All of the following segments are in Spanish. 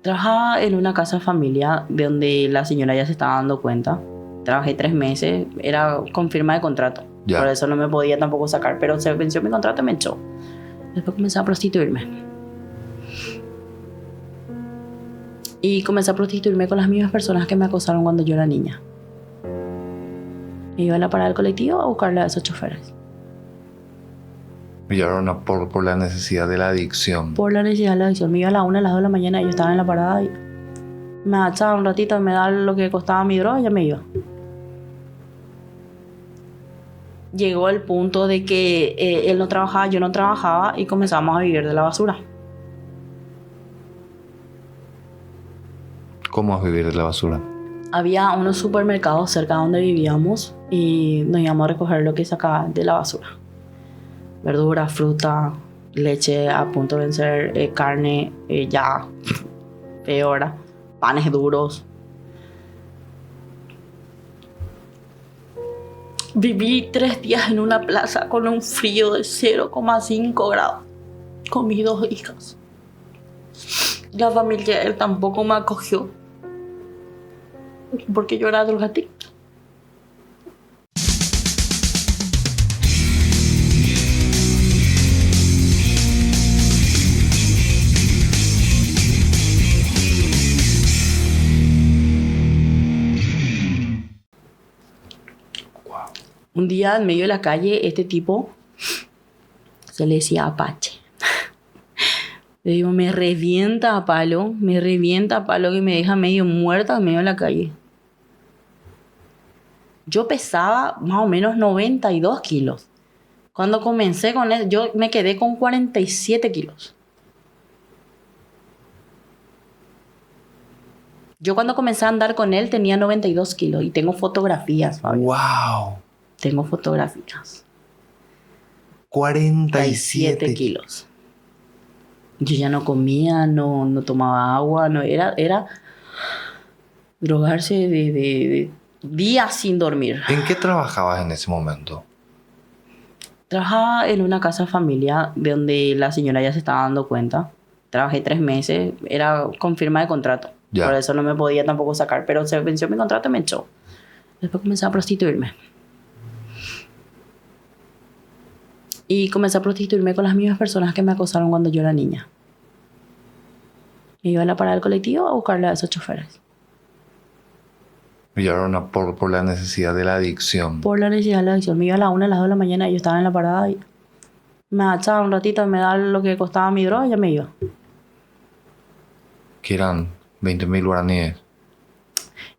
Trabajaba en una casa de familia donde la señora ya se estaba dando cuenta. Trabajé 3 meses, era con firma de contrato. Ya. Por eso no me podía tampoco sacar, pero se venció mi contrato y me echó. Después comencé a prostituirme. Y comencé a prostituirme con las mismas personas que me acosaron cuando yo era niña. Me iba a la parada del colectivo a buscarle a esos choferes. Y ahora por la necesidad de la adicción. Por la necesidad de la adicción. Me iba a las 1, a las 2 de la mañana y yo estaba en la parada y me agachaba un ratito, me daba lo que costaba mi droga y ya me iba. Llegó el punto de que él no trabajaba, yo no trabajaba y comenzamos a vivir de la basura. ¿Cómo es vivir de la basura? Había unos supermercados cerca de donde vivíamos y nos íbamos a recoger lo que sacaban de la basura. Verdura, fruta, leche a punto de vencer, carne ya peor, panes duros. Viví 3 días en una plaza con un frío de 0,5 grados con mis 2 hijas. La familia él tampoco me acogió porque yo era drogadicta. Un día en medio de la calle, este tipo se le decía Apache. Le digo, me revienta a palo que me deja medio muerta en medio de la calle. Yo pesaba más o menos 92 kilos. Cuando comencé con él, yo me quedé con 47 kilos. Yo cuando comencé a andar con él tenía 92 kilos y tengo fotografías, Fabio. ¡Wow! Tengo fotografías. 47 kilos. Yo ya no comía, no tomaba agua, no era drogarse de días sin dormir. ¿En qué trabajabas en ese momento? Trabajaba en una casa de familia donde la señora ya se estaba dando cuenta. Trabajé 3 meses, era con firma de contrato. Ya. Por eso no me podía tampoco sacar, pero se venció mi contrato y me echó. Después comencé a prostituirme. Y comencé a prostituirme con las mismas personas que me acosaron cuando yo era niña. Me iba a la parada del colectivo a buscarle a esos choferes. Y ahora por la necesidad de la adicción. Por la necesidad de la adicción. Me iba a las 1, a las 2 de la mañana y yo estaba en la parada y me agachaba un ratito, me daba lo que costaba mi droga y ya me iba. Que eran 20.000 guaraníes.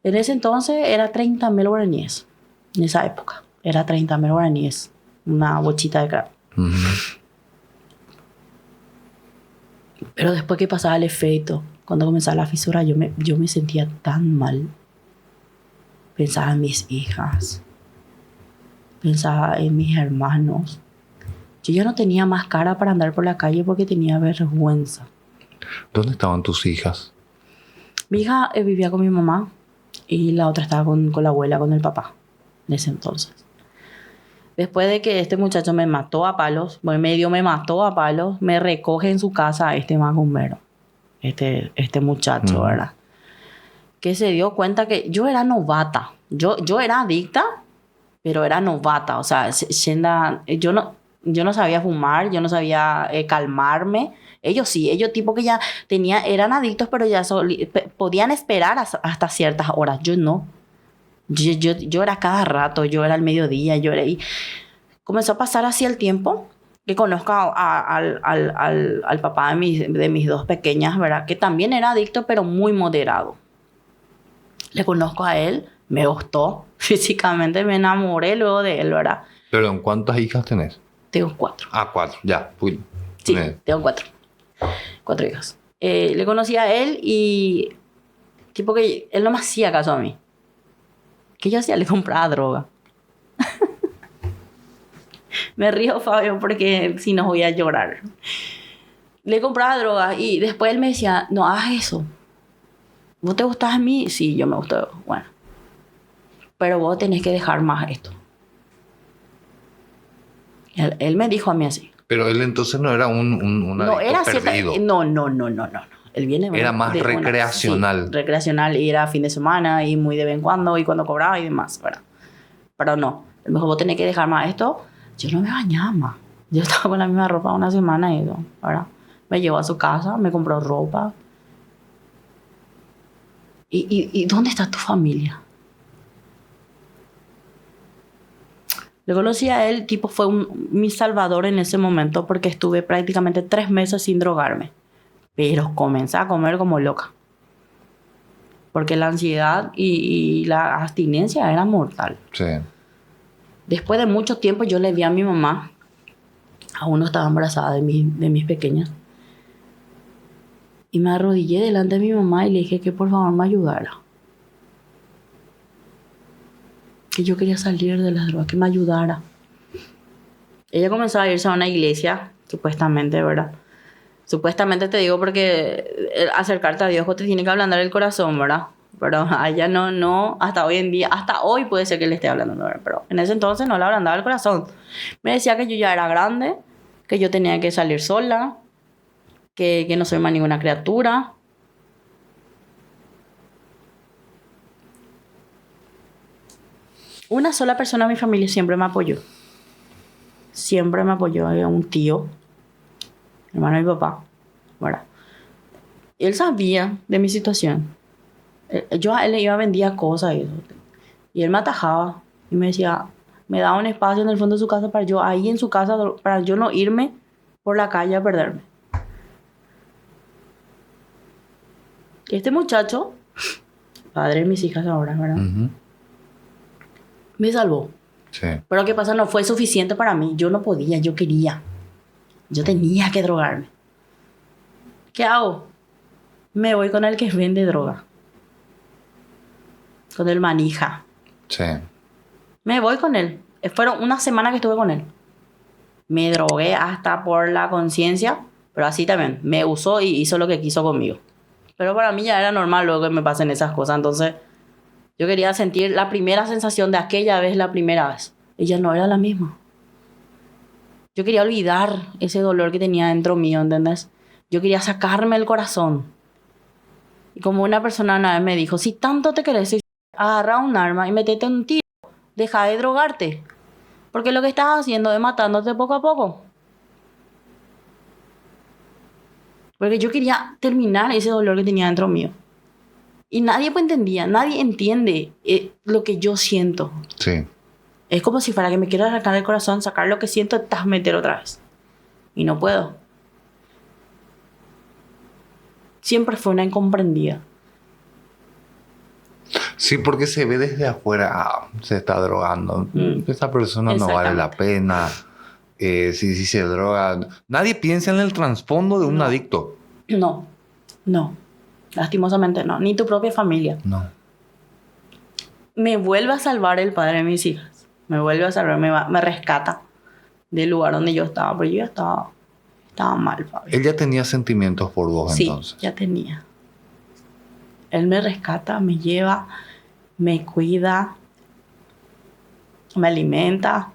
En ese entonces era 30.000 guaraníes. En esa época. Era 30.000 guaraníes. Una bochita de crack. Uh-huh. Pero después que pasaba el efecto, cuando comenzaba la fisura, yo me sentía tan mal. Pensaba en mis hijas. Pensaba en mis hermanos. Yo ya no tenía más cara para andar por la calle porque tenía vergüenza. ¿Dónde estaban tus hijas? Mi hija vivía con mi mamá y la otra estaba con la abuela, con el papá, en ese entonces. Después de que este muchacho me mató a palos, medio me mató a palos, me recoge en su casa este macumbero, este muchacho, ¿verdad? Que se dio cuenta que yo era novata. Yo era adicta, pero era novata. O sea, yo no sabía fumar, yo no sabía calmarme. Ellos sí, ellos tipo que ya eran adictos, pero ya podían esperar hasta ciertas horas. Yo no. Yo era cada rato, yo era al mediodía, y comenzó a pasar así el tiempo que conozco al papá de mis 2 pequeñas, ¿verdad? Que también era adicto, pero muy moderado. Le conozco a él, me gustó físicamente, me enamoré luego de él, ¿verdad? Perdón, ¿cuántas hijas tenés? Tengo 4. 4, ya. Sí, tengo 4. 4 hijas. Le conocí a él y tipo que él no me hacía caso a mí. ¿Qué yo hacía? Le compraba droga. Me río, Fabio, porque si no voy a llorar. Le compraba droga y después él me decía, no hagas eso. ¿Vos te gustás a mí? Sí, yo me gusto. Bueno. Pero vos tenés que dejar más esto. Él me dijo a mí así. Pero él entonces no era un no, adicto era perdido. No. Él viene Era más de recreacional. Sí, recreacional, y era fin de semana y muy de vez en cuando y cuando cobraba y demás, ¿verdad? Pero no, él me dijo, vos tenés que dejar más esto. Yo no me bañaba más. Yo estaba con la misma ropa una semana y eso, ¿verdad? Me llevó a su casa, me compró ropa. ¿Y dónde está tu familia? Lo conocí a él, tipo, fue mi salvador en ese momento porque estuve prácticamente 3 meses sin drogarme. Pero comencé a comer como loca. Porque la ansiedad y la abstinencia era mortal. Sí. Después de mucho tiempo yo le vi a mi mamá, aún no estaba embarazada de mis pequeñas, y me arrodillé delante de mi mamá y le dije que por favor me ayudara. Que yo quería salir de las drogas, que me ayudara. Ella comenzó a irse a una iglesia, supuestamente, ¿verdad? Supuestamente te digo porque acercarte a Dios te tiene que ablandar el corazón, ¿verdad? Pero a ella no, hasta hoy en día, hasta hoy puede ser que le esté hablando, ¿verdad? Pero en ese entonces no le ablandaba el corazón. Me decía que yo ya era grande, que yo tenía que salir sola, que no soy más ninguna criatura. Una sola persona en mi familia siempre me apoyó. Siempre me apoyó. Era un tío, hermano de mi papá, ¿verdad? Él sabía de mi situación. Yo a él le iba a vender cosas y eso. Y él me atajaba y me decía, me daba un espacio en el fondo de su casa para yo, ahí en su casa, para yo no irme por la calle a perderme. Este muchacho, padre de mis hijas ahora, ¿verdad? Ujú. Me salvó. Sí. Pero ¿qué pasa? No fue suficiente para mí. Yo no podía, yo quería. Yo tenía que drogarme. ¿Qué hago? Me voy con el que vende droga. Con el manija. Sí. Me voy con él. Fueron una semana que estuve con él. Me drogué hasta por la conciencia, pero así también. Me usó y hizo lo que quiso conmigo. Pero para mí ya era normal luego que me pasen esas cosas. Entonces, yo quería sentir la primera sensación de aquella vez, la primera vez. Ella no era la misma. Yo quería olvidar ese dolor que tenía dentro mío, ¿entendés? Yo quería sacarme el corazón. Y como una persona una vez me dijo, si tanto te querés, agarra un arma y metete un tiro. Deja de drogarte. Porque lo que estás haciendo es matándote poco a poco. Porque yo quería terminar ese dolor que tenía dentro mío. Y nadie pues entendía, nadie entiende lo que yo siento. Sí. Es como si fuera que me quiero arrancar el corazón, sacar lo que siento, meter otra vez. Y no puedo. Siempre fue una incomprendida. Sí, porque se ve desde afuera, se está drogando. Esta persona no vale la pena. Si se droga. Nadie piensa en el trasfondo de un adicto. No. Lastimosamente no. Ni tu propia familia. No. Me vuelve a salvar el padre de mis hijas. Me vuelve a salvar, me rescata del lugar donde yo estaba. Pero yo ya estaba mal, Fabio. Él ya tenía sentimientos por vos, sí, entonces. Sí, ya tenía. Él me rescata, me lleva, me cuida, me alimenta.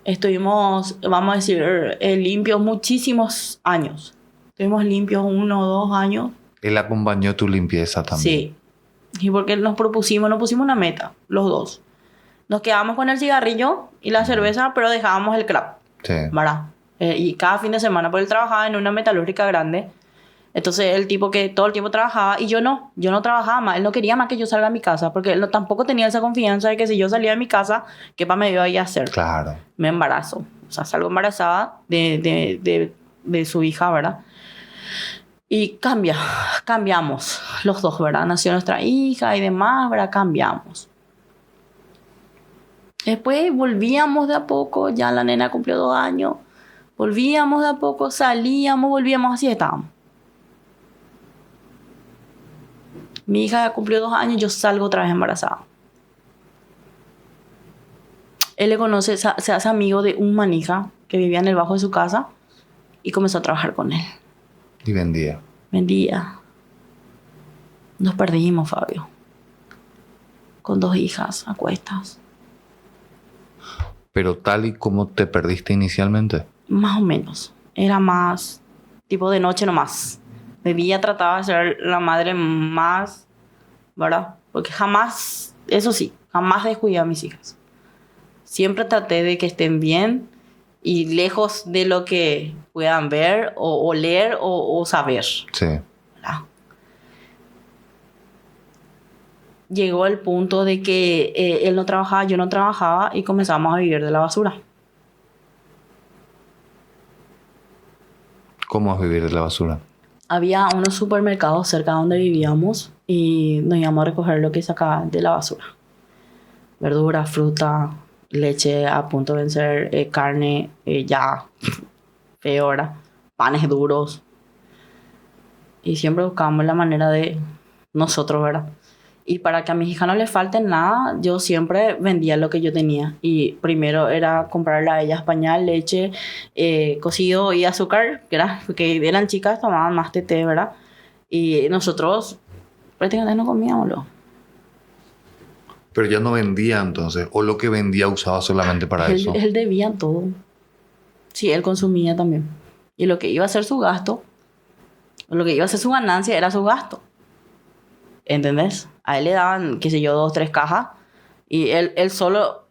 Estuvimos, vamos a decir, limpios muchísimos años. Estuvimos limpios 1 o 2 años. Él acompañó tu limpieza también. Sí. Y porque nos pusimos una meta, los dos. Nos quedábamos con el cigarrillo y la cerveza, pero dejábamos el crap. Sí. ¿Verdad? Y cada fin de semana, porque él trabajaba en una metalúrgica grande. Entonces, el tipo que todo el tiempo trabajaba y yo no trabajaba más. Él no quería más que yo salga a mi casa, porque él tampoco tenía esa confianza de que si yo salía de mi casa, ¿qué me iba a ir a hacer? Claro. Me embarazo. O sea, salgo embarazada de su hija, ¿verdad? Y cambiamos los dos, ¿verdad? Nació nuestra hija y demás, ¿verdad? Cambiamos. Después volvíamos de a poco, ya la nena cumplió 2 años. Volvíamos de a poco, salíamos, volvíamos, así estábamos. Mi hija ya cumplió 2 años, yo salgo otra vez embarazada. Él le conoce, se hace amigo de un manija que vivía en el bajo de su casa y comenzó a trabajar con él. Y vendía. Vendía. Nos perdimos, Fabio. Con 2 hijas a cuestas. Pero tal y como te perdiste inicialmente. Más o menos. Era más tipo de noche nomás. De día trataba de ser la madre más, ¿verdad? Porque jamás, eso sí, jamás descuidé a mis hijas. Siempre traté de que estén bien y lejos de lo que puedan ver o leer o saber. Sí. ¿Verdad? Llegó el punto de que él no trabajaba, yo no trabajaba y comenzamos a vivir de la basura. ¿Cómo es vivir de la basura? Había unos supermercados cerca de donde vivíamos y nos íbamos a recoger lo que sacaban de la basura. Verdura, fruta, leche a punto de vencer, carne ya feo, ¿verdad? Panes duros. Y siempre buscábamos la manera de nosotros, ¿verdad? Y para que a mis hijas no les falte nada, yo siempre vendía lo que yo tenía. Y primero era comprarle a ellas pañal, leche, cocido y azúcar, que eran chicas, tomaban más té, ¿verdad? Y nosotros prácticamente no comíamoslo. Pero ya no vendía entonces, o lo que vendía usaba solamente para eso. Él debía todo. Sí, él consumía también. Y lo que iba a ser su gasto, lo que iba a ser su ganancia era su gasto. ¿Entendés? A él le daban, qué sé yo, 2, 3 cajas y él solo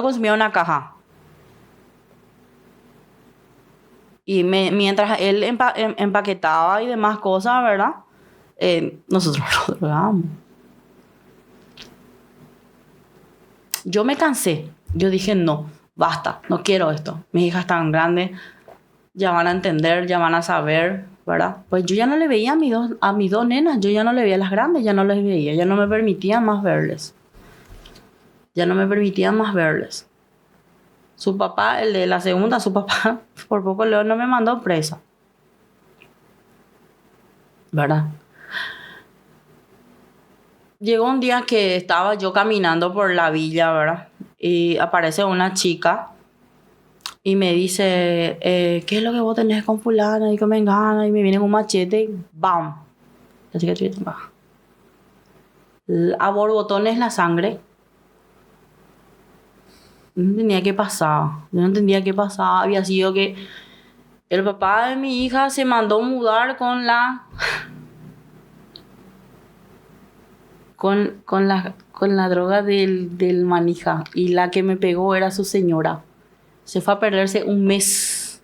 consumía una caja. Y mientras él empaquetaba y demás cosas, ¿verdad? Nosotros lo drogábamos. Yo me cansé. Yo dije, no, basta, no quiero esto. Mis hijas están grandes, ya van a entender, ya van a saber, ¿verdad? Pues yo ya no le veía a mis dos nenas, yo ya no le veía a las grandes, ya no les veía, ya no me permitía más verles. Ya no me permitía más verles. Su papá, el de la segunda, su papá, por poco no me mandó presa. ¿Verdad? Llegó un día que estaba yo caminando por la villa, ¿verdad? Y aparece una chica y me dice, ¿qué es lo que vos tenés con fulana y con mengana? Y me viene con un machete y ¡bam! La chica baja. A borbotones la sangre. No entendía qué pasaba. Yo no entendía qué pasaba. Había sido que el papá de mi hija se mandó mudar con la droga del manija. Y la que me pegó era su señora. Se fue a perderse un mes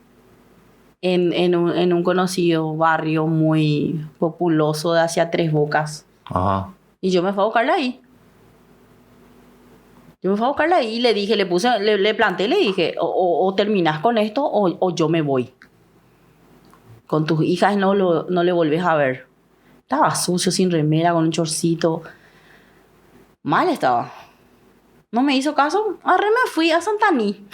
en un conocido barrio muy populoso de hacia Tres Bocas. Ajá. Y yo me fui a buscarla ahí. Y le dije, le planté, le dije, o terminás con esto o yo me voy. Con tus hijas no le volvés a ver. Estaba sucio, sin remera, con un chorcito. Mal estaba. No me hizo caso. Me fui a Santaní.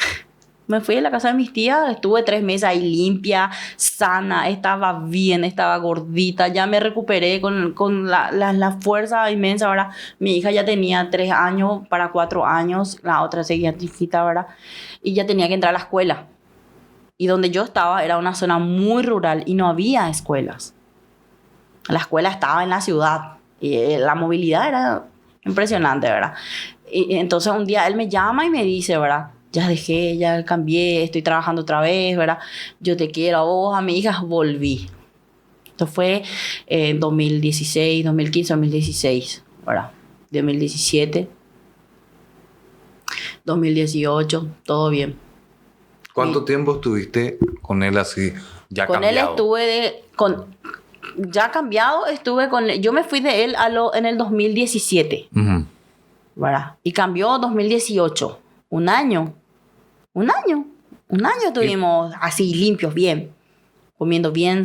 Me fui a la casa de mis tías, estuve 3 meses ahí limpia, sana, estaba bien, estaba gordita, ya me recuperé con la fuerza inmensa, ¿verdad? Mi hija ya tenía 3 años para 4 años, la otra seguía chiquita, ¿verdad? Y ya tenía que entrar a la escuela. Y donde yo estaba era una zona muy rural y no había escuelas. La escuela estaba en la ciudad y la movilidad era impresionante, ¿verdad? Y entonces un día él me llama y me dice, ¿verdad? Ya dejé, ya cambié, estoy trabajando otra vez, ¿verdad? Yo te quiero a vos, a mi hija, volví. Esto fue en 2016, 2015, 2016, ¿verdad? 2017, 2018, todo bien. ¿Cuánto tiempo estuviste con él así, ya con cambiado? Con él estuve ya cambiado, estuve con él. Yo me fui de él en el 2017, Uh-huh. ¿verdad? Y cambió 2018, un año estuvimos así limpios, bien, comiendo bien,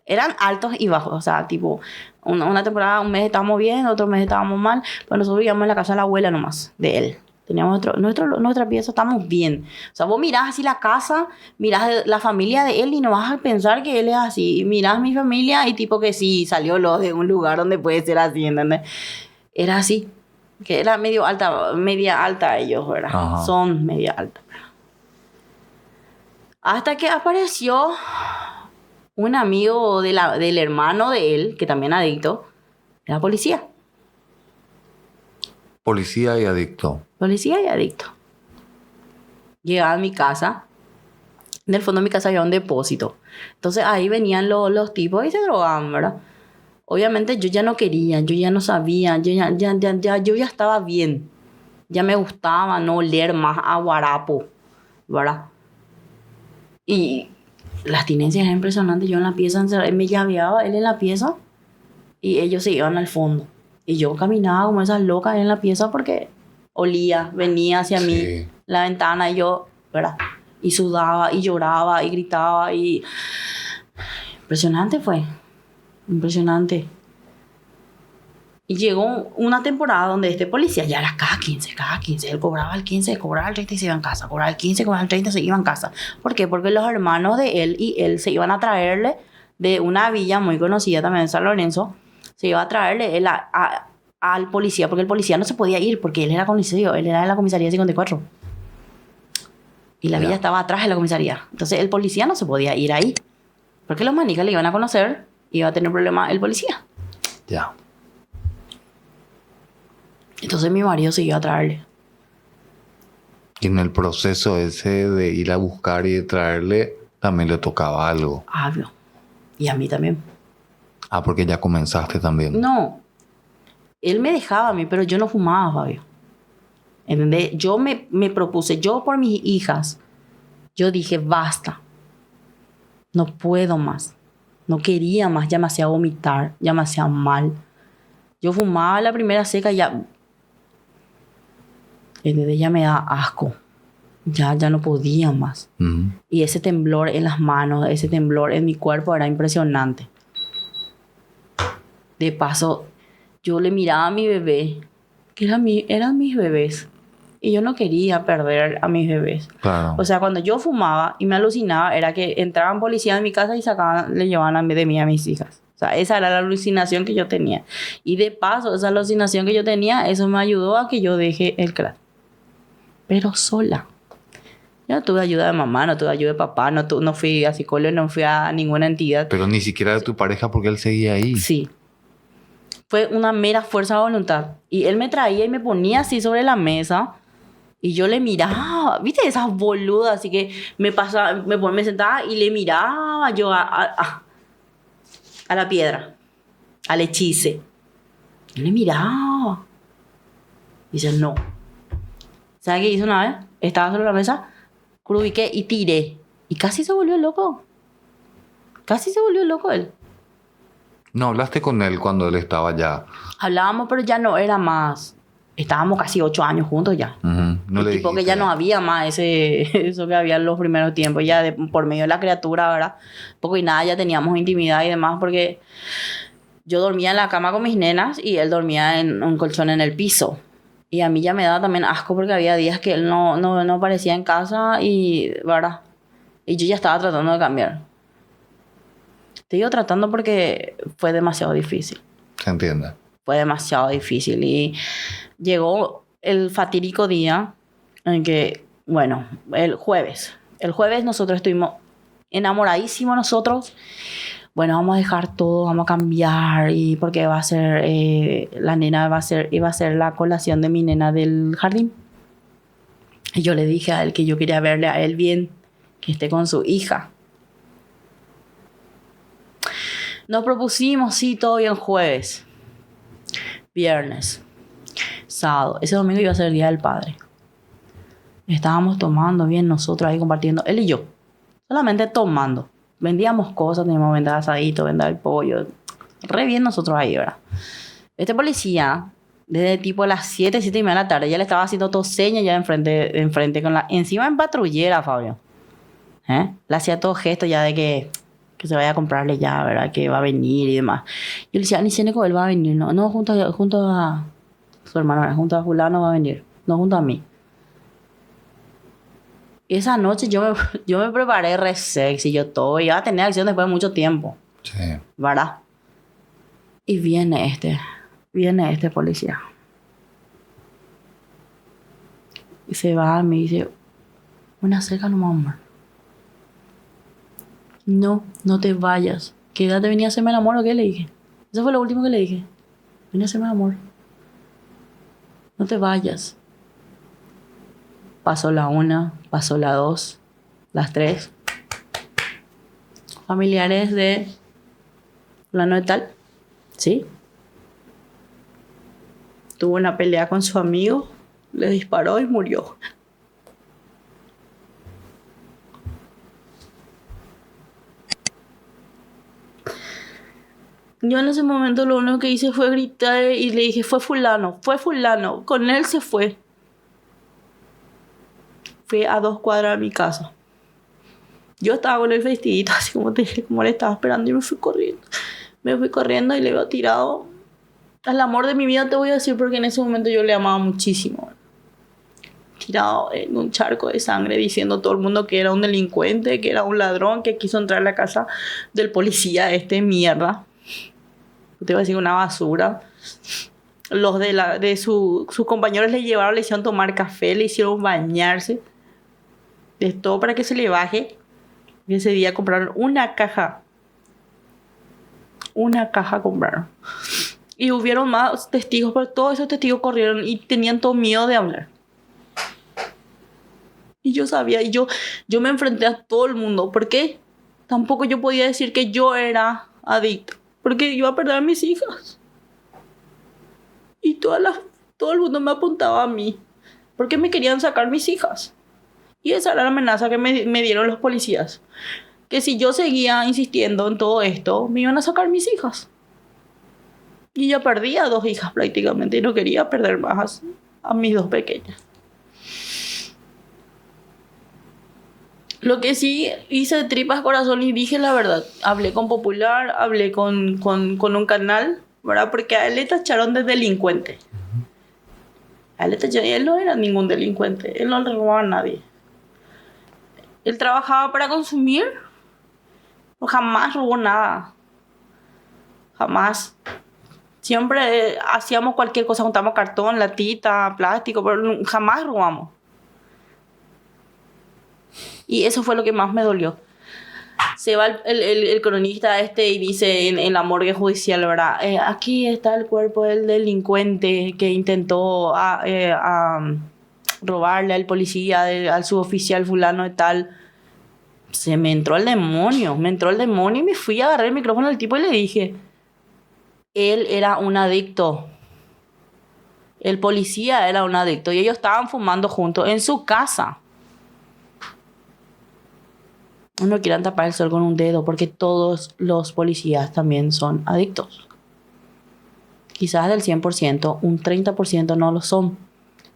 eran altos y bajos, o sea, tipo, una temporada, un mes estábamos bien, otro mes estábamos mal, pero nosotros vivíamos en la casa de la abuela nomás, de él. Teníamos nuestra pieza, estamos bien. O sea, vos mirás así la casa, mirás la familia de él y no vas a pensar que él es así. Y mirás mi familia y tipo que sí, salió de un lugar donde puede ser así, ¿entendés? Era así, que era media alta ellos, ¿verdad? Ajá. Son media alta. Hasta que apareció un amigo del hermano de él, que también adicto, era policía. Policía y adicto. Policía y adicto. Llegaba a mi casa, En el fondo de mi casa había un depósito. Entonces ahí venían los tipos y se drogaban, ¿verdad? Obviamente yo ya no quería, yo ya no sabía, yo ya estaba bien. Ya me gustaba no oler más a guarapo, ¿verdad? Y la abstinencia era impresionante. Yo en la pieza encerrada, me llaveaba él en la pieza y ellos se iban al fondo. Y yo caminaba como esas locas en la pieza porque olía, venía hacia mí la ventana y yo, ¿verdad? Y sudaba y lloraba y gritaba y... Impresionante fue, impresionante. Y llegó una temporada donde este policía ya era cada 15. Él cobraba el 15, cobraba el 30 y se iba en casa. Cobraba el 15, cobraba el 30 y se iba en casa. ¿Por qué? Porque los hermanos de él y él se iban a traerle de una villa muy conocida también en San Lorenzo. Se iba a traerle él al policía, porque el policía no se podía ir porque él era comisario, él era de la comisaría 54. Y la villa estaba atrás de la comisaría. Entonces el policía no se podía ir ahí. Porque los manicas le iban a conocer y iba a tener problema el policía. Ya. Entonces mi marido siguió a traerle. Y en el proceso ese de ir a buscar y de traerle, también le tocaba algo. Obvio. Y a mí también. Ah, porque ya comenzaste también. No. Él me dejaba a mí, pero yo no fumaba, Fabio. ¿Entendés? Yo me propuse, yo por mis hijas, yo dije, basta. No puedo más. No quería más, ya me hacía vomitar, ya me hacía mal. Yo fumaba la primera seca, ya... ¿Entendés? Ya me da asco. Ya no podía más. Uh-huh. Y ese temblor en las manos, ese temblor en mi cuerpo era impresionante. De paso, yo le miraba a mi bebé, que eran mis bebés. Y yo no quería perder a mis bebés. Claro. O sea, cuando yo fumaba y me alucinaba, era que entraban policías en mi casa y le llevaban de mí a mis hijas. O sea, esa era la alucinación que yo tenía. Y de paso, esa alucinación que yo tenía, eso me ayudó a que yo deje el crack. Pero sola. Yo no tuve ayuda de mamá, no tuve ayuda de papá, no fui a psicólogo, no fui a ninguna entidad. Pero ni siquiera de tu pareja porque él seguía ahí. Sí. Fue una mera fuerza de voluntad. Y él me traía y me ponía así sobre la mesa. Y yo le miraba, ¿viste? Esas boludas, así que me sentaba y le miraba yo a la piedra, al hechice. Yo le miraba. Y dice, no. ¿Sabes qué hizo una vez? Estaba sobre la mesa, crubiqué y tiré. Y casi se volvió loco. Casi se volvió loco él. No hablaste con él cuando él estaba ya. Hablábamos, pero ya no era más. Estábamos casi 8 años juntos ya. Uh-huh. No le tipo que ya no había más eso que había en los primeros tiempos. Ya por medio de la criatura, ¿verdad? Poco y nada ya teníamos intimidad y demás porque yo dormía en la cama con mis nenas y él dormía en un colchón en el piso. Y a mí ya me daba también asco porque había días que él no aparecía en casa y, ¿verdad? Y yo ya estaba tratando de cambiar. Te digo tratando porque fue demasiado difícil. Se entiende. Fue demasiado difícil y llegó el fatídico día en que, bueno, el jueves nosotros estuvimos enamoradísimos nosotros. Bueno, vamos a dejar todo, vamos a cambiar y porque va a ser, la nena iba a ser la colación de mi nena del jardín. Y yo le dije a él que yo quería verle a él bien, que esté con su hija. Nos propusimos, sí, todo bien jueves, viernes, sábado. Ese domingo iba a ser el Día del Padre. Estábamos tomando bien nosotros ahí compartiendo, él y yo. Solamente tomando. Vendíamos cosas, teníamos vender asadito, vender el pollo. Re bien nosotros ahí, ¿verdad? Este policía, desde tipo las 7:30 de la tarde, ya le estaba haciendo todo señas ya enfrente con encima en patrullera, Fabio. Le hacía todo gesto ya de que se vaya a comprarle ya, ¿verdad? Que va a venir y demás. Yo le decía, ni Seneco, él va a venir. No, junto a su hermano, junto a Fulano va a venir. No junto a mí. Esa noche yo me preparé re sexy, yo todo. Iba a tener acción después de mucho tiempo. Sí. ¿Verdad? Y viene este policía. Y se va y me dice, una cerca nomás, amor. No te vayas. Quédate, venía a hacerme el amor o qué le dije. Eso fue lo último que le dije. Venía a hacerme el amor. No te vayas. Pasó la 1, pasó la 2, las 3. familiares de fulano de tal, ¿sí? Tuvo una pelea con su amigo, le disparó y murió. Yo en ese momento lo único que hice fue gritar y le dije, fue fulano, con él se fue. Fui a 2 cuadras de mi casa. Yo estaba con el vestidito, así como te dije, como le estaba esperando y me fui corriendo. Me fui corriendo y le veo tirado. Al amor de mi vida te voy a decir porque en ese momento yo le amaba muchísimo. Tirado en un charco de sangre diciendo a todo el mundo que era un delincuente, que era un ladrón, que quiso entrar a la casa del policía mierda. Te voy a decir una basura. Los sus compañeros le llevaron, le hicieron tomar café, le hicieron bañarse. De todo para que se le baje. Y ese día compraron una caja. Una caja compraron. Y hubieron más testigos, pero todos esos testigos corrieron y tenían todo miedo de hablar. Y yo sabía, y yo me enfrenté a todo el mundo. ¿Por qué? Tampoco yo podía decir que yo era adicto. Porque iba a perder a mis hijas. Y todo el mundo me apuntaba a mí. Porque me querían sacar mis hijas. Y esa era la amenaza que me dieron los policías. Que si yo seguía insistiendo en todo esto, me iban a sacar mis hijas. Y ya perdí a 2 hijas prácticamente. Y no quería perder más a mis 2 pequeñas. Lo que sí hice de tripas corazón y dije la verdad. Hablé con Popular, hablé con un canal, ¿verdad? Porque a él le tacharon de delincuente. A él le tacharon, y él no era ningún delincuente. Él no le robaba a nadie. Él trabajaba para consumir. Jamás robó nada. Jamás. Siempre hacíamos cualquier cosa, juntamos cartón, latita, plástico, pero jamás robamos. Y eso fue lo que más me dolió. Se va el cronista y dice en la morgue judicial, ¿verdad? Aquí está el cuerpo del delincuente que intentó robarle al policía, al suboficial fulano de tal. Se me entró el demonio y me fui a agarrar el micrófono al tipo y le dije, él era un adicto. El policía era un adicto y ellos estaban fumando juntos en su casa. No quieran tapar el sol con un dedo porque todos los policías también son adictos. Quizás del 100%, un 30% no lo son.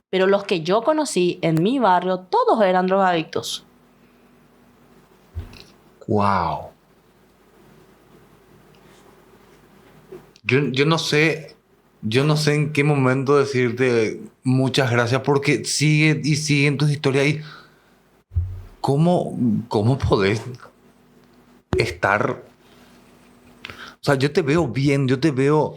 Pero los que yo conocí en mi barrio, todos eran drogadictos. Wow. Yo no sé en qué momento decirte muchas gracias porque siguen tus historias y ¿cómo podés estar? O sea, yo te veo bien, yo te veo...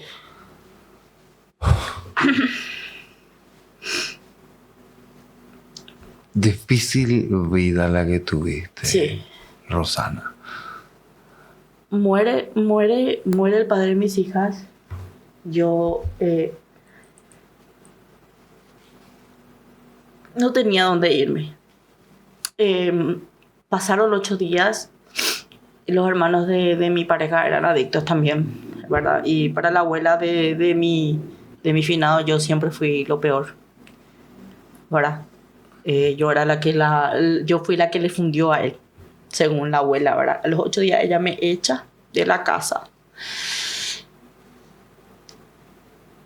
Difícil vida la que tuviste, Sí. Rosana. Muere el padre de mis hijas. Yo no tenía dónde irme. Pasaron 8 días. Los hermanos de mi pareja eran adictos también, ¿verdad? Y para la abuela de mi finado yo siempre fui lo peor, ¿verdad? Yo fui la que le fundió a él, según la abuela, ¿verdad? A los 8 días ella me echa de la casa.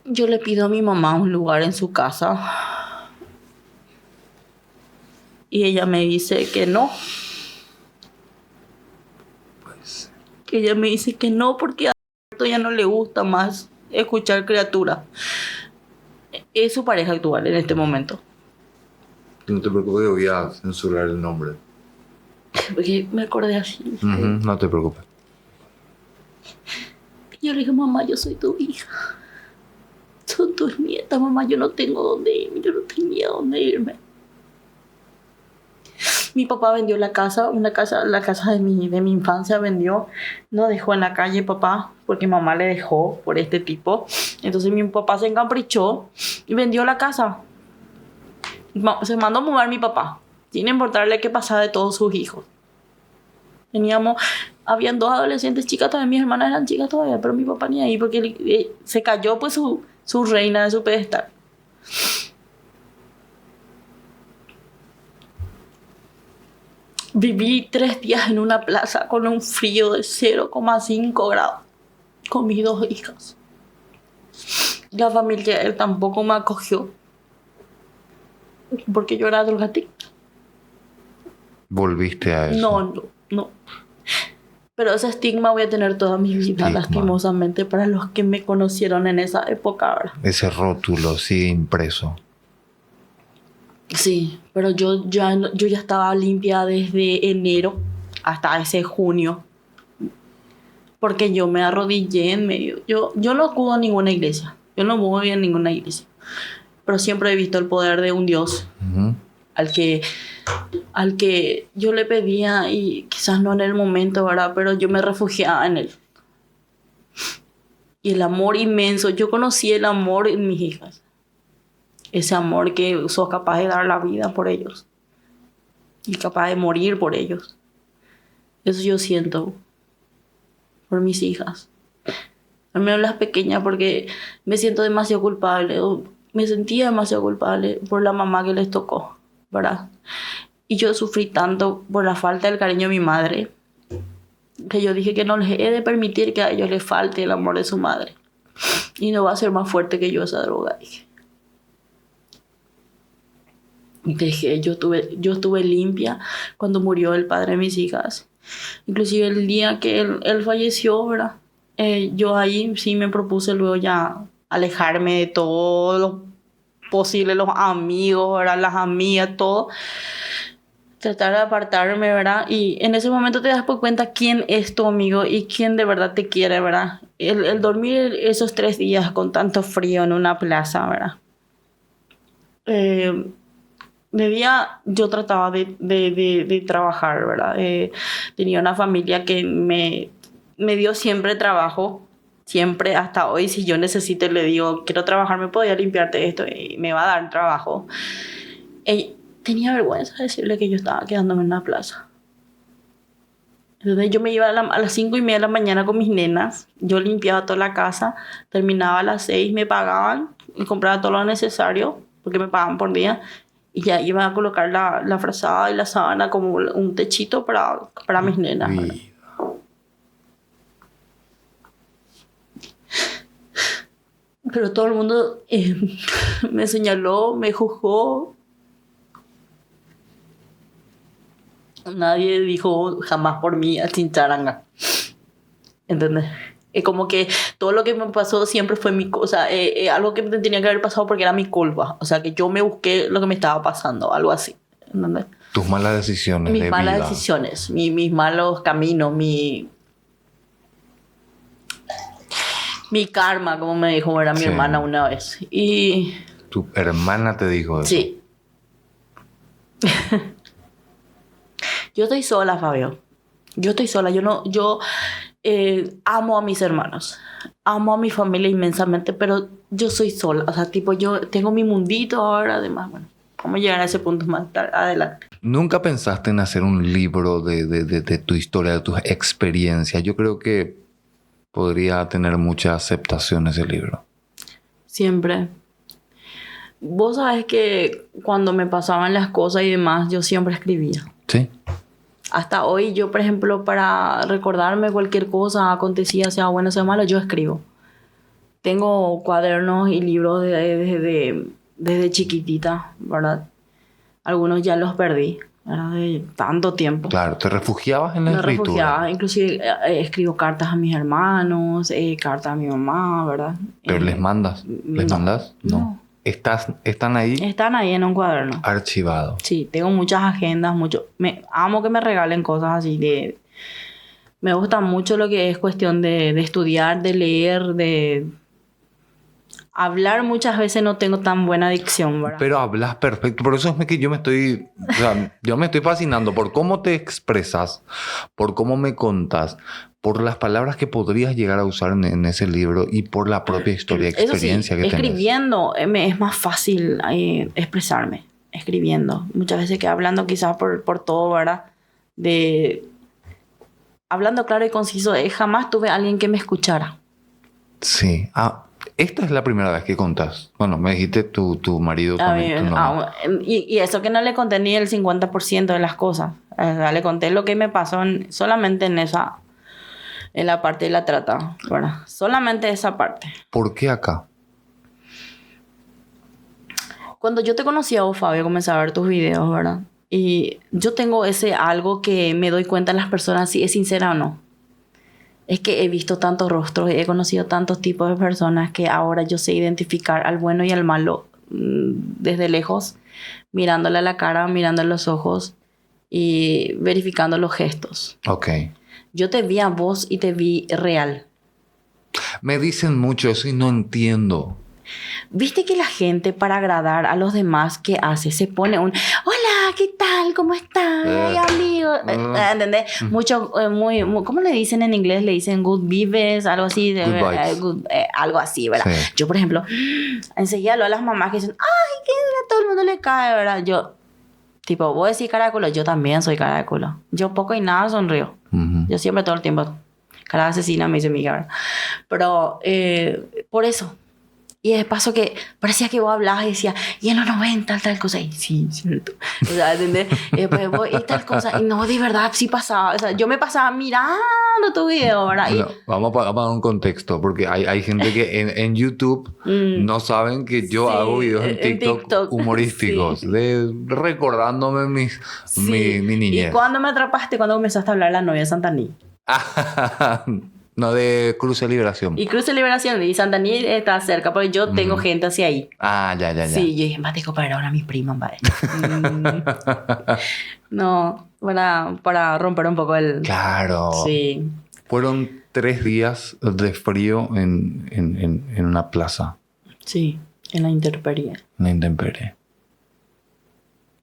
Yo le pido a mi mamá un lugar en su casa y ella me dice que no. Que ella me dice que no porque a Alberto ya no le gusta más escuchar criaturas. Es su pareja actual en este momento. No te preocupes, voy a censurar el nombre. Porque me acordé así. No te preocupes. Yo le dije, mamá, yo soy tu hija. Son tus nietas, mamá, yo no tengo dónde irme. Yo no tenía dónde irme. Mi papá vendió la casa de mi infancia vendió. No dejó en la calle papá, porque mamá le dejó por este tipo. Entonces mi papá se encaprichó y vendió la casa. Se mandó a mudar mi papá, sin importarle qué pasaba de todos sus hijos. Teníamos habían 2 adolescentes chicas todavía, mis hermanas eran chicas todavía, pero mi papá ni ahí, porque se cayó pues su reina de su pedestal. Viví 3 días en una plaza con un frío de 0,5 grados, con mis 2 hijas. La familia de él tampoco me acogió, porque yo era drogadicta. ¿Volviste a eso? No. Pero ese estigma voy a tener toda mi vida, lastimosamente, para los que me conocieron en esa época, ¿verdad? Ese rótulo sigue impreso. Sí, pero yo ya estaba limpia desde enero hasta ese junio. Porque yo me arrodillé en medio. Yo no acudo a ninguna iglesia. Yo no voy a ninguna iglesia. Pero siempre he visto el poder de un Dios. Uh-huh. Al que yo le pedía, y quizás no en el momento, ¿verdad? Pero yo me refugiaba en él. Y el amor inmenso. Yo conocí el amor en mis hijas. Ese amor que sos capaz de dar la vida por ellos. Y capaz de morir por ellos. Eso yo siento por mis hijas. Al menos las pequeñas, porque me siento demasiado culpable. Me sentía demasiado culpable por la mamá que les tocó, ¿verdad? Y yo sufrí tanto por la falta del cariño de mi madre, que yo dije que no les he de permitir que a ellos les falte el amor de su madre. Y no va a ser más fuerte que yo esa droga, dije. Yo estuve limpia cuando murió el padre de mis hijas. Inclusive el día que él falleció, ¿verdad? Yo ahí sí me propuse luego ya alejarme de todo lo posible, los amigos, ¿verdad? Las amigas, todo. Tratar de apartarme, ¿verdad? Y en ese momento te das por cuenta quién es tu amigo y quién de verdad te quiere, ¿verdad? El dormir esos 3 días con tanto frío en una plaza, ¿verdad? De día yo trataba de trabajar, ¿verdad? Tenía una familia que me dio siempre trabajo, siempre, hasta hoy. Si yo necesito, le digo, quiero trabajar, me podía limpiarte esto, y me va a dar trabajo. Tenía vergüenza de decirle que yo estaba quedándome en una plaza. Entonces yo me iba a las 5:30 de la mañana con mis nenas, yo limpiaba toda la casa, terminaba a las 6, me pagaban y compraba todo lo necesario, porque me pagaban por día. Y ya iba a colocar la frazada y la sábana como un techito para mis nenas. ¿Verdad? Pero todo el mundo me señaló, me juzgó. Nadie dijo jamás por mí a chincharanga. ¿Entendés? Es como que todo lo que me pasó siempre fue mi cosa. Algo que me tenía que haber pasado porque era mi culpa. O sea, que yo me busqué lo que me estaba pasando. Algo así. ¿Entendés? Tus malas decisiones mis de malas vida. Decisiones. Mis malos caminos. Mi karma, como me dijo, era mi hermana una vez. Y... ¿Tu hermana te dijo eso? Sí. Yo estoy sola, Fabio. Yo estoy sola. Yo amo a mis hermanos. Amo a mi familia inmensamente, pero yo soy sola. O sea, tipo, yo tengo mi mundito ahora, además. Bueno, vamos a llegar a ese punto más adelante. ¿Nunca pensaste en hacer un libro de tu historia, de tus experiencias? Yo creo que podría tener mucha aceptación ese libro. Siempre. Vos sabés que cuando me pasaban las cosas y demás, yo siempre escribía. Sí. Hasta hoy yo, por ejemplo, para recordarme cualquier cosa acontecía, sea bueno, sea malo, yo escribo. Tengo cuadernos y libros desde chiquitita, ¿verdad? Algunos ya los perdí, ¿verdad? De tanto tiempo. Claro, te refugiabas en la escritura. Me refugiaba, inclusive escribo cartas a mis hermanos, cartas a mi mamá, ¿verdad? ¿Pero les mandas? ¿Les mandas? No. ¿Están ahí? Están ahí en un cuaderno. Archivado. Sí, tengo muchas agendas, amo que me regalen cosas así. Me gusta mucho lo que es cuestión de estudiar, de leer, de hablar. Muchas veces no tengo tan buena dicción, ¿verdad? Pero hablas perfecto. Por eso es que yo me estoy fascinando por cómo te expresas, por cómo me contas, por las palabras que podrías llegar a usar en ese libro y por la propia historia, experiencia que tenés. Escribiendo es más fácil expresarme, escribiendo. Muchas veces que hablando quizás por todo, ¿verdad? hablando claro y conciso, jamás tuve a alguien que me escuchara. Sí. Esta es la primera vez que contás. Bueno, me dijiste tu marido A mí, también, tu novio. y eso que no le conté ni el 50% de las cosas. O sea, le conté lo que me pasó solamente en la parte de la trata, ¿verdad? Solamente esa parte. ¿Por qué acá? Cuando yo te conocí a vos, Fabio, comencé a ver tus videos, ¿verdad? Y yo tengo ese algo que me doy cuenta en las personas si es sincera o no. Es que he visto tantos rostros, he conocido tantos tipos de personas que ahora yo sé identificar al bueno y al malo desde lejos, mirándole a la cara, mirándole a los ojos y verificando los gestos. Ok. Yo te vi a vos y te vi real. Me dicen mucho eso y no entiendo. ¿Viste que la gente para agradar a los demás, qué hace? Se pone un hola, ¿qué tal? ¿Cómo estás? Ay, amigo. ¿Entendés? Mucho, ¿cómo le dicen en inglés? Le dicen good vibes, algo así. Good vibes. Algo así, ¿verdad? Sí. Yo, por ejemplo, enseguida a las mamás que dicen, ay, que a todo el mundo le cae, ¿verdad? Yo, tipo, vos decís cara de culo, yo también soy cara de culo. Yo poco y nada sonrío. Ujú. Yo siempre todo el tiempo, cara de asesina me dice mi cara. Pero, por eso. Y de paso que parecía que vos hablabas y decías, y en los 90 tal cosa. Y sí, cierto. O sea, ¿entendés? Y después vos, y tal cosa. Y no, de verdad, sí pasaba. O sea, yo me pasaba mirando tu video, ¿verdad? Y, No, vamos a dar un contexto, porque hay gente que en YouTube no saben que yo sí, hago videos en en TikTok, TikTok. humorísticos, Sí. recordándome mi Sí. niñez. ¿Y cuándo me atrapaste? Cuando comenzaste a hablar de la novia de Santaní. No, de Cruz de Liberación. Y Cruz de Liberación y Santaní está cerca, porque yo tengo gente hacia ahí. Ya. Sí, yo dije, mate para ahora mis primas, vale. No, para romper un poco el... Claro. Sí. Fueron 3 días de frío en una plaza, Sí, en la intemperie. en la intemperie.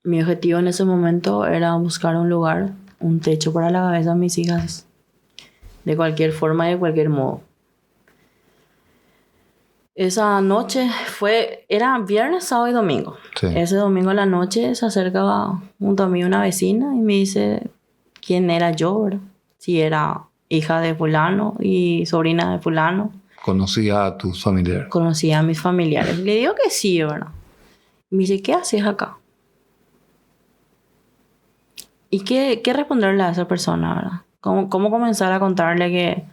Mi objetivo en ese momento era buscar un lugar, un techo para la cabeza de mis hijas. De cualquier forma y de cualquier modo. Esa noche era viernes, sábado y domingo. Sí. Ese domingo a la noche se acercaba junto a mí una vecina y me dice quién era yo, ¿verdad? Si era hija de fulano y sobrina de fulano. Conocía a tus familiares. Conocía a mis familiares. Le digo que sí, ¿verdad? Me dice, ¿qué haces acá? ¿Y qué responderle a esa persona, verdad? ¿Cómo comenzar a contarle que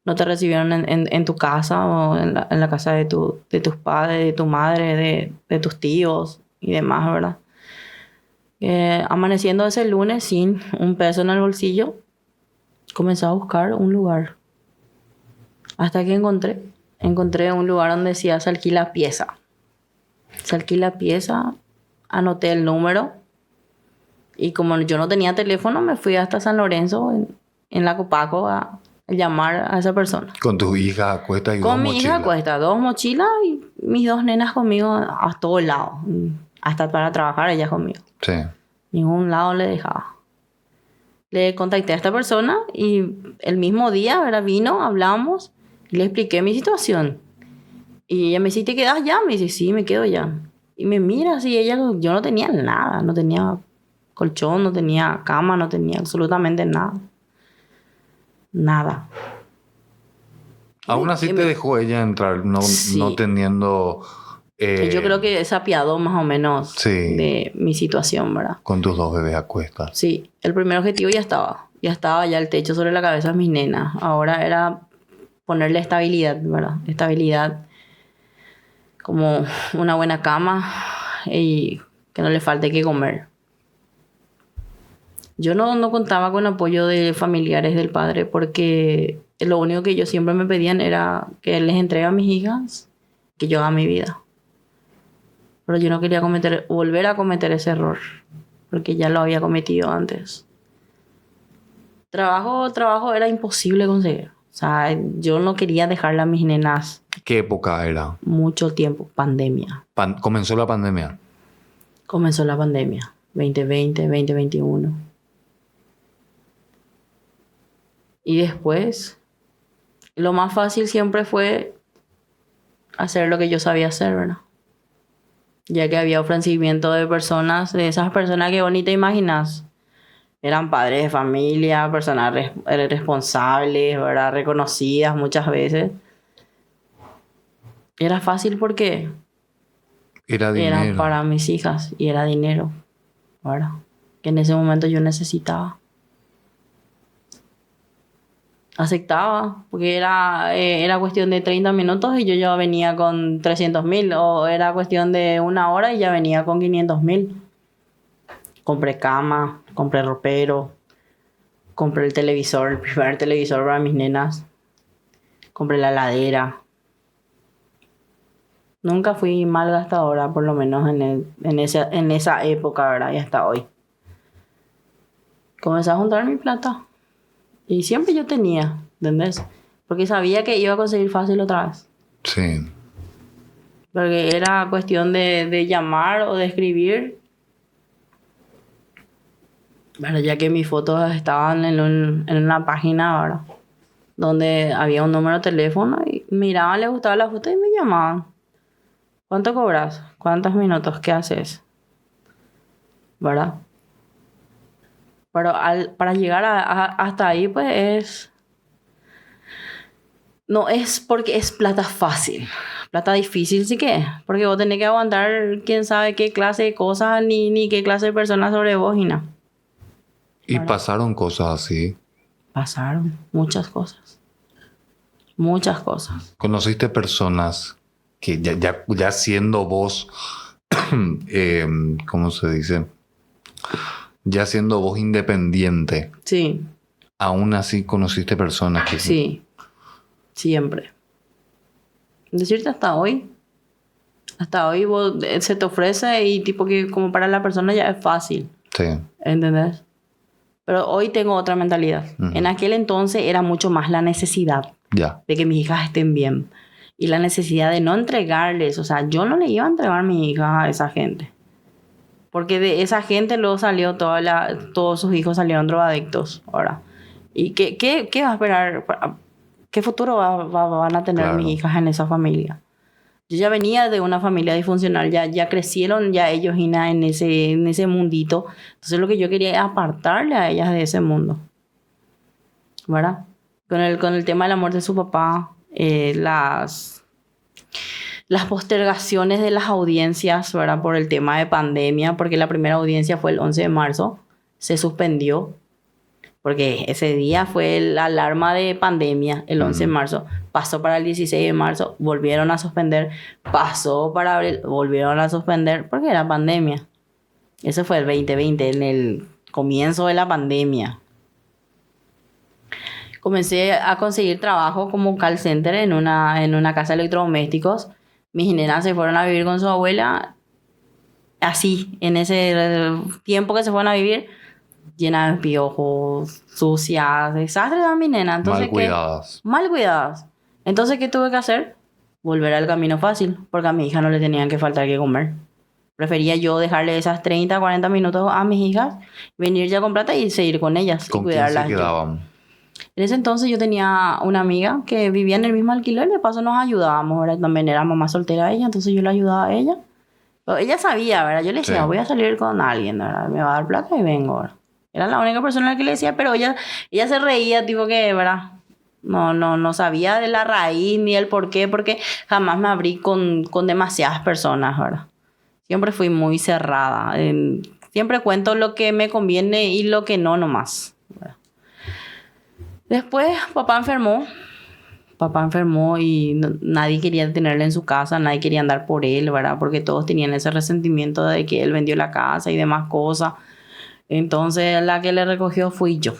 no te recibieron en tu casa o en la casa de tus padres, de tu madre, de tus tíos y demás, ¿verdad? Amaneciendo ese lunes sin un peso en el bolsillo, comencé a buscar un lugar. Hasta que encontré un lugar donde decía se alquila pieza. Se alquila pieza, anoté el número y como yo no tenía teléfono, me fui hasta San Lorenzo en la Copaco a llamar a esa persona. Con tu hija a cuesta y Con 2 mi mochilas. hija cuesta 2 mochilas y mis 2 nenas conmigo a todos lados. Hasta para trabajar ella conmigo. Sí. Ningún lado le dejaba. Le contacté a esta persona y el mismo día, ¿verdad? Vino, hablamos y le expliqué mi situación. Y ella me dice, ¿te quedas ya? Me dice, sí, me quedo ya. Y me mira así, yo no tenía nada, no tenía colchón, no tenía cama, no tenía absolutamente nada. Nada. Aún así te dejó ella entrar, no, Sí. no teniendo... Yo creo que se apiadó más o menos Sí. de mi situación, ¿verdad? Con tus 2 bebés a cuestas. Sí, el primer objetivo ya estaba. Ya estaba ya el techo sobre la cabeza de mis nenas. Ahora era ponerle estabilidad, ¿verdad? Estabilidad como una buena cama y que no le falte que comer. Yo no contaba con apoyo de familiares del padre porque lo único que ellos siempre me pedían era que les entregue a mis hijas, que yo haga mi vida. Pero yo no quería volver a cometer ese error porque ya lo había cometido antes. Trabajo era imposible conseguir. O sea, yo no quería dejarle a mis nenas ¿Qué época era? mucho tiempo. Pandemia. Comenzó la pandemia. Comenzó la pandemia. 2020, 2021. Y después, lo más fácil siempre fue hacer lo que yo sabía hacer, ¿verdad? Ya que había ofrecimiento de personas, de esas personas que vos ni te imaginas. Eran padres de familia, personas responsables, ¿verdad? Reconocidas muchas veces. Era fácil porque Era era dinero. para mis hijas y era dinero, ¿verdad? Que en ese momento yo necesitaba. Aceptaba, porque era cuestión de 30 minutos y yo ya venía con 300.000, o era cuestión de una hora y ya venía con 500.000. Compré cama, compré ropero, compré el televisor, el primer televisor para mis nenas, compré la heladera. Nunca fui mal gastadora, por lo menos en esa época, ¿verdad? Y hasta hoy. Comencé a juntar mi plata. Y siempre yo tenía, ¿entendés? Porque sabía que iba a conseguir fácil otra vez. Sí. Porque era cuestión de llamar o de escribir. Bueno, ya que mis fotos estaban en una página ahora, donde había un número de teléfono y miraban, les gustaba la foto y me llamaban. ¿Cuánto cobras? ¿Cuántos minutos? ¿Qué haces? ¿Verdad? Pero para llegar hasta ahí, pues no es porque es plata fácil. Plata difícil sí que es. Porque vos tenés que aguantar quién sabe qué clase de cosas ni qué clase de personas sobre vos y nada. Y Ahora. pasaron cosas así. Pasaron muchas cosas. Muchas cosas. ¿Conociste personas que ya siendo vos, ¿cómo se dice? Ya siendo vos independiente, Sí, aún así conociste personas que... sí. Siempre. Decirte hasta hoy. Hasta hoy vos, se te ofrece y tipo que como para la persona ya es fácil. Sí. ¿Entendés? Pero hoy tengo otra mentalidad. Ujú. En aquel entonces era mucho más la necesidad Ya. de que mis hijas estén bien. Y la necesidad de no entregarles. O sea, yo no le iba a entregar a mis hijas a esa gente. Porque de esa gente luego salió todos sus hijos salieron drogadictos ahora. ¿Y qué va a esperar? ¿Qué futuro van a tener Claro. mis hijas en esa familia? Yo ya venía de una familia disfuncional, ya crecieron ya ellos y nada en ese mundito. Entonces lo que yo quería es apartarle a ellas de ese mundo. ¿Verdad? Con el tema de la muerte de su papá, las postergaciones de las audiencias, ¿verdad? Por el tema de pandemia, porque la primera audiencia fue el 11 de marzo, se suspendió, porque ese día fue la alarma de pandemia, el 11 de marzo, pasó para el 16 de marzo, volvieron a suspender, pasó para abril, volvieron a suspender, porque era pandemia. Eso fue el 2020, en el comienzo de la pandemia. Comencé a conseguir trabajo como call center en una casa de electrodomésticos. Mis nenas se fueron a vivir con su abuela, así, en ese tiempo que se fueron a vivir, llenas de piojos, sucias, desastres a mi nena. Entonces, Mal cuidadas. Mal cuidadas. Entonces, ¿qué tuve que hacer? Volver al camino fácil, porque a mi hija no le tenían que faltar que comer. Prefería yo dejarle esas 30, 40 minutos a mis hijas, venir ya con plata y seguir con ellas y ¿Con quién se cuidarlas yo. quedaban? En ese entonces yo tenía una amiga que vivía en el mismo alquiler, de paso nos ayudábamos, ¿verdad? También era mamá soltera ella, entonces yo la ayudaba a ella. Pero ella sabía, ¿verdad? Yo le decía, Sí. voy a salir con alguien, ¿verdad? Me va a dar plata y vengo, ¿verdad? Era la única persona a la que le decía, pero ella se reía, tipo que, ¿verdad? No sabía de la raíz ni el por qué, porque jamás me abrí con demasiadas personas, ¿verdad? Siempre fui muy cerrada. Siempre cuento lo que me conviene y lo que no nomás, ¿verdad? Después papá enfermó y nadie quería tenerle en su casa, nadie quería andar por él, ¿verdad? Porque todos tenían ese resentimiento de que él vendió la casa y demás cosas. Entonces la que le recogió fui yo,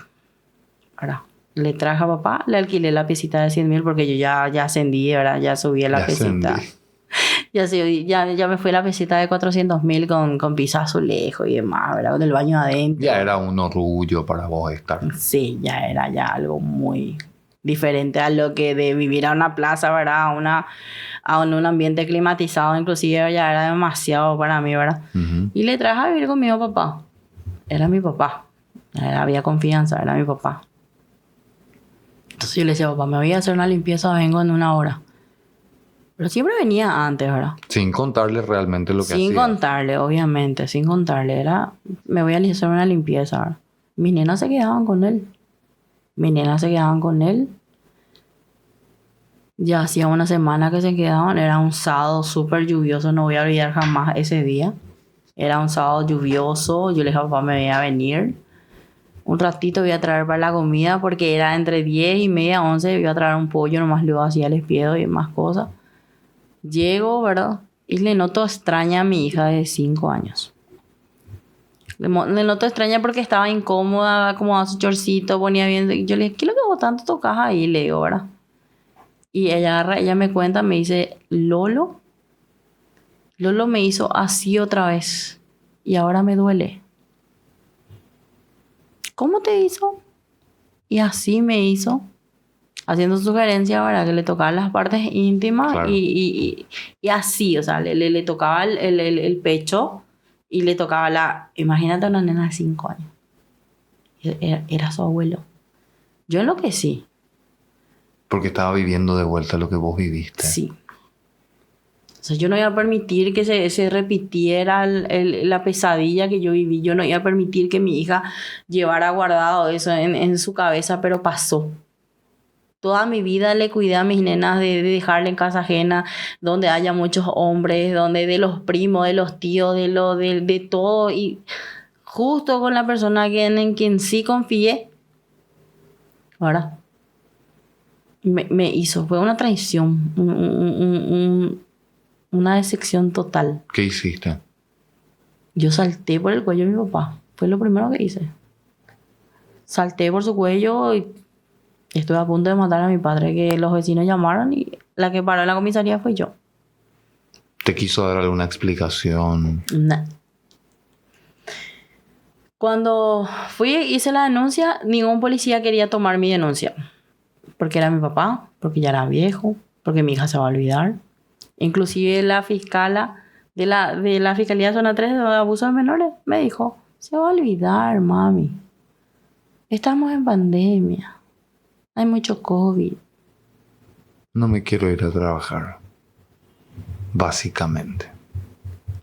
¿verdad? Le traje a papá, le alquilé la piecita de 100.000 porque yo ya ascendí, ¿verdad? Ya subí a la Ya piecita. ascendí. Ya me fui la pesita de 400.000 con piso azulejo y demás, ¿verdad? Con el baño adentro. Ya era un orgullo para vos estar. Sí, ya era ya algo muy diferente a lo que de vivir a una plaza, ¿verdad? A un ambiente climatizado, inclusive ya era demasiado para mí, ¿verdad? Ujú. Y le traje a vivir conmigo papá. Era mi papá. Había confianza, era mi papá. Entonces yo le decía, papá, me voy a hacer una limpieza, vengo en una hora. Pero siempre venía antes, ¿verdad? Sin contarle realmente lo que Sin hacía. contarle, obviamente, sin contarle. Me voy a hacer una limpieza, ¿verdad? Mis nenas se quedaban con él. Mis nenas se quedaban con él. Ya hacía una semana que se quedaban. Era un sábado súper lluvioso. No voy a olvidar jamás ese día. Era un sábado lluvioso. Yo le dije a papá, me voy a venir. Un ratito voy a traer para la comida porque era entre 10:30, 11. Voy a traer un pollo, nomás luego hacía les pido y más cosas. Llego, ¿verdad? Y le noto extraña a mi hija de 5 años. Le noto extraña porque estaba incómoda, acomodaba su chorcito, ponía bien. Y yo le dije, ¿qué es lo que vos tanto tocas ahí? Le digo, ¿verdad? Y ella agarra, ella me cuenta, me dice, Lolo me hizo así otra vez. Y ahora me duele. ¿Cómo te hizo? Y así me hizo. Haciendo sugerencia, ¿verdad? Que le tocaban las partes íntimas. Claro. Y así, o sea, le tocaba el pecho y le tocaba la... Imagínate una nena de 5 años. Era su abuelo. Yo enloquecí. Porque estaba viviendo de vuelta lo que vos viviste. Sí. O sea, yo no iba a permitir que se repitiera la pesadilla que yo viví. Yo no iba a permitir que mi hija llevara guardado eso en su cabeza, pero pasó. Toda mi vida le cuidé a mis nenas de dejarle en casa ajena, donde haya muchos hombres, donde de los primos, de los tíos, de todo. Y justo con la persona en quien sí confié, ahora me hizo. Fue una traición, una decepción total. ¿Qué hiciste? Yo salté por el cuello de mi papá. Fue lo primero que hice. Salté por su cuello y estuve a punto de matar a mi padre, que los vecinos llamaron y la que paró en la comisaría fue yo. ¿Te quiso dar alguna explicación? Nah. Cuando hice la denuncia, ningún policía quería tomar mi denuncia. Porque era mi papá, porque ya era viejo, porque mi hija se va a olvidar. Inclusive la fiscala de la Fiscalía Zona 3 de Abusos Menores me dijo, se va a olvidar, mami. Estamos en pandemia. Hay mucho COVID. No me quiero ir a trabajar. Básicamente.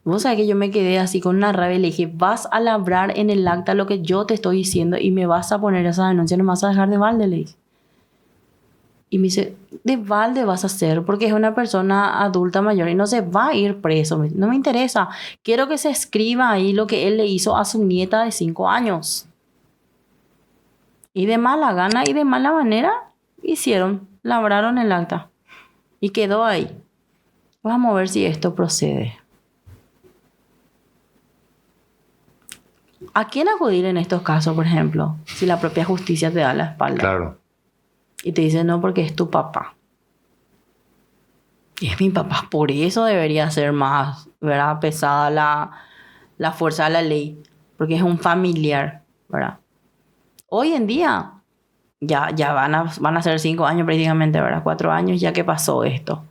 Vos sabés que yo me quedé así con una rabia y le dije, vas a labrar en el acta lo que yo te estoy diciendo y me vas a poner esa denuncia, no me vas a dejar de balde, le dije. Y me dice, de balde vas a hacer porque es una persona adulta mayor y no se va a ir preso. No me interesa. Quiero que se escriba ahí lo que él le hizo a su nieta de 5 años. Y de mala gana y de mala manera labraron el acta. Y quedó ahí. Vamos a ver si esto procede. ¿A quién acudir en estos casos, por ejemplo? Si la propia justicia te da la espalda. Claro. Y te dice, no, porque es tu papá. Y es mi papá. Por eso debería ser más, ¿verdad? Pesada la fuerza de la ley. Porque es un familiar, ¿verdad? Hoy en día, ya van a ser 5 años prácticamente, ¿verdad? 4 años ya que pasó esto.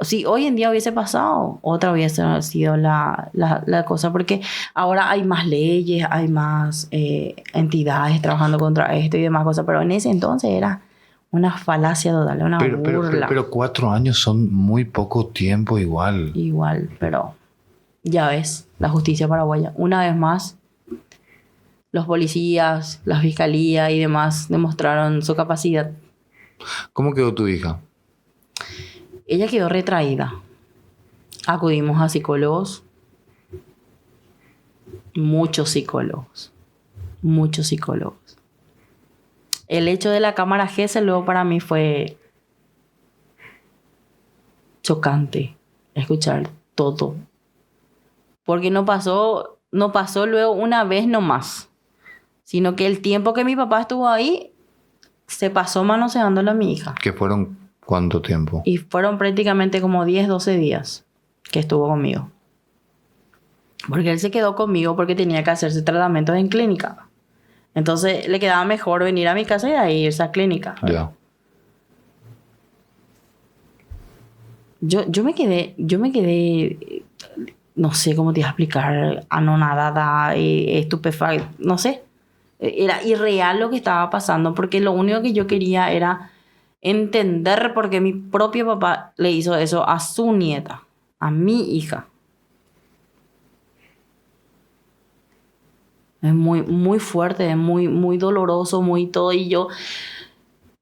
Si hoy en día hubiese pasado, otra hubiese sido la cosa, porque ahora hay más leyes, hay más entidades trabajando contra esto y demás cosas, pero en ese entonces era una falacia total, una burla. Pero 4 años son muy poco tiempo igual. Igual, pero ya ves, la justicia paraguaya, una vez más, los policías, la fiscalía y demás demostraron su capacidad. ¿Cómo quedó tu hija? Ella quedó retraída. Acudimos a psicólogos. Muchos psicólogos. El hecho de la cámara GES luego para mí fue chocante escuchar todo. Porque no pasó luego una vez nomás, sino que el tiempo que mi papá estuvo ahí se pasó manoseándolo a mi hija. ¿Qué fueron cuánto tiempo? Y fueron prácticamente como 10, 12 días que estuvo conmigo. Porque él se quedó conmigo porque tenía que hacerse tratamientos en clínica. Entonces le quedaba mejor venir a mi casa y de ahí irse a clínica. Ya. Yo me quedé, no sé cómo te iba a explicar, anonadada, estupefacta, no sé. Era irreal lo que estaba pasando porque lo único que yo quería era entender por qué mi propio papá le hizo eso a su nieta, a mi hija. Es muy, muy fuerte, es muy, muy doloroso, muy todo. Y yo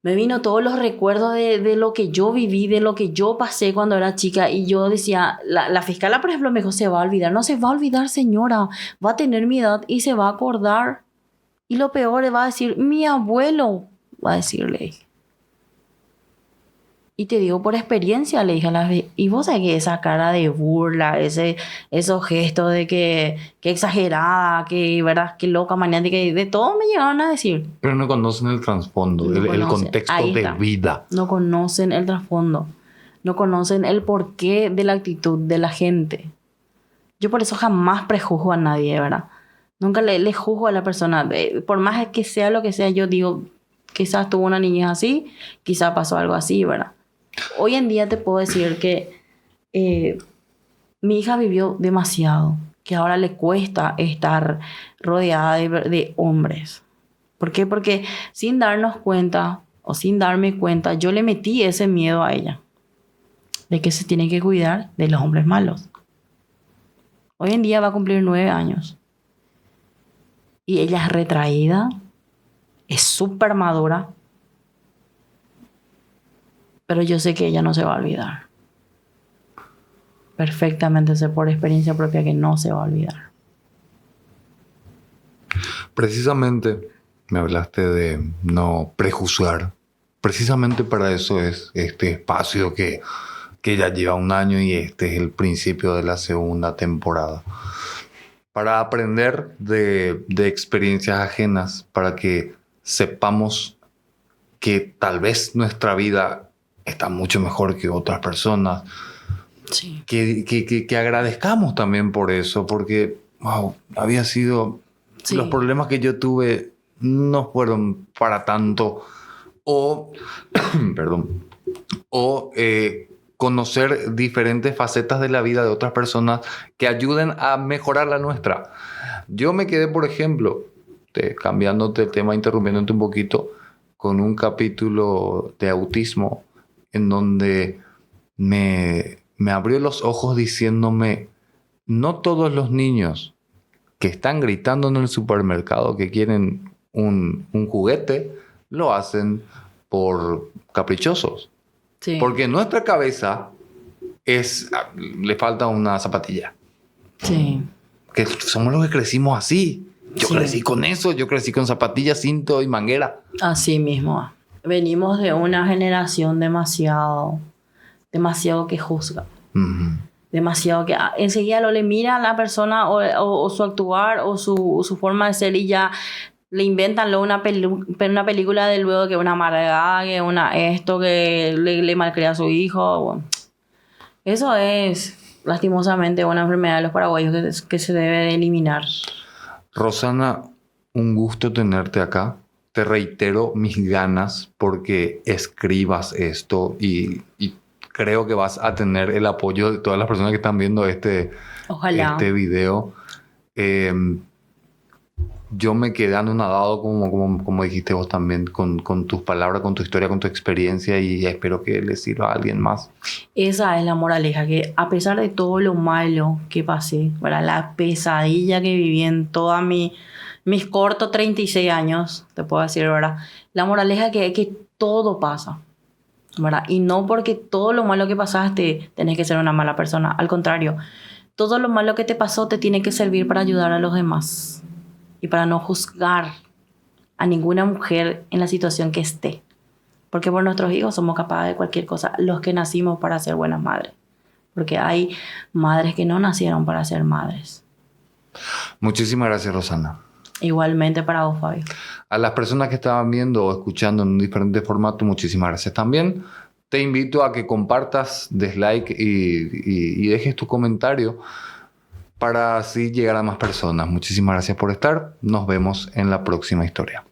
me vino todos los recuerdos de lo que yo viví, de lo que yo pasé cuando era chica. Y yo decía, la fiscala, por ejemplo, me dijo, se va a olvidar. No se va a olvidar, señora. Va a tener mi edad y se va a acordar. Y lo peor, va a decir, mi abuelo, va a decirle. Y te digo por experiencia, le dije a la vez, y vos sabés que esa cara de burla, esos gestos de que exagerada, que verdad, que loca, maniática, de todo me llegaron a decir. Pero no conocen el trasfondo, No el conocen. contexto Ahí de está. vida. No conocen el trasfondo, no conocen el porqué de la actitud de la gente. Yo por eso jamás prejuzgo a nadie, ¿verdad? Nunca le juzgo a la persona. Por más que sea lo que sea, yo digo, quizás tuvo una niñez así, quizás pasó algo así, ¿verdad? Hoy en día te puedo decir que mi hija vivió demasiado, que ahora le cuesta estar rodeada de hombres. ¿Por qué? Porque sin darnos cuenta o sin darme cuenta, yo le metí ese miedo a ella, de que se tiene que cuidar de los hombres malos. Hoy en día va a cumplir 9 años. Y ella es retraída, es súper madura, pero yo sé que ella no se va a olvidar. Perfectamente sé por experiencia propia que no se va a olvidar. Precisamente me hablaste de no prejuzgar. Precisamente para eso es este espacio que ya lleva 1 año y este es el principio de la segunda temporada. Para aprender de experiencias ajenas, para que sepamos que tal vez nuestra vida está mucho mejor que otras personas. Sí. Que agradezcamos también por eso, porque wow, había sido... Sí. Los problemas que yo tuve no fueron para tanto. O, perdón, o conocer diferentes facetas de la vida de otras personas que ayuden a mejorar la nuestra. Yo me quedé, por ejemplo, cambiándote el tema, interrumpiéndote un poquito, con un capítulo de autismo en donde me abrió los ojos diciéndome, no todos los niños que están gritando en el supermercado que quieren un juguete, lo hacen por caprichosos. Sí. Porque en nuestra cabeza le falta una zapatilla. Sí. Que somos los que crecimos así. Yo Sí. crecí con eso, yo crecí con zapatillas, cinto y manguera. Así mismo. Venimos de una generación demasiado que juzga. Uh-huh. Demasiado que enseguida lo le mira a la persona o su actuar o su forma de ser y ya le inventan luego una película de luego que una amargada, que esto, que le malcria a su hijo. Bueno, eso es lastimosamente una enfermedad de los paraguayos que se debe de eliminar. Rosana, un gusto tenerte acá. Te reitero mis ganas porque escribas esto y creo que vas a tener el apoyo de todas las personas que están viendo este video. Yo me quedé anonadado, como dijiste vos también, con tus palabras, con tu historia, con tu experiencia y espero que le sirva a alguien más. Esa es la moraleja, que a pesar de todo lo malo que pasé, ¿verdad? La pesadilla que viví en toda mis cortos 36 años, te puedo decir, ¿verdad? La moraleja es que todo pasa, ¿verdad? Y no porque todo lo malo que pasaste tenés que ser una mala persona. Al contrario, todo lo malo que te pasó te tiene que servir para ayudar a los demás y para no juzgar a ninguna mujer en la situación que esté. Porque por nuestros hijos somos capaces de cualquier cosa, los que nacimos para ser buenas madres. Porque hay madres que no nacieron para ser madres. Muchísimas gracias, Rosana. Igualmente para vos, Fabio. A las personas que estaban viendo o escuchando en un diferente formato, muchísimas gracias también. Te invito a que compartas, des like y dejes tu comentario para así llegar a más personas. Muchísimas gracias por estar. Nos vemos en la próxima historia.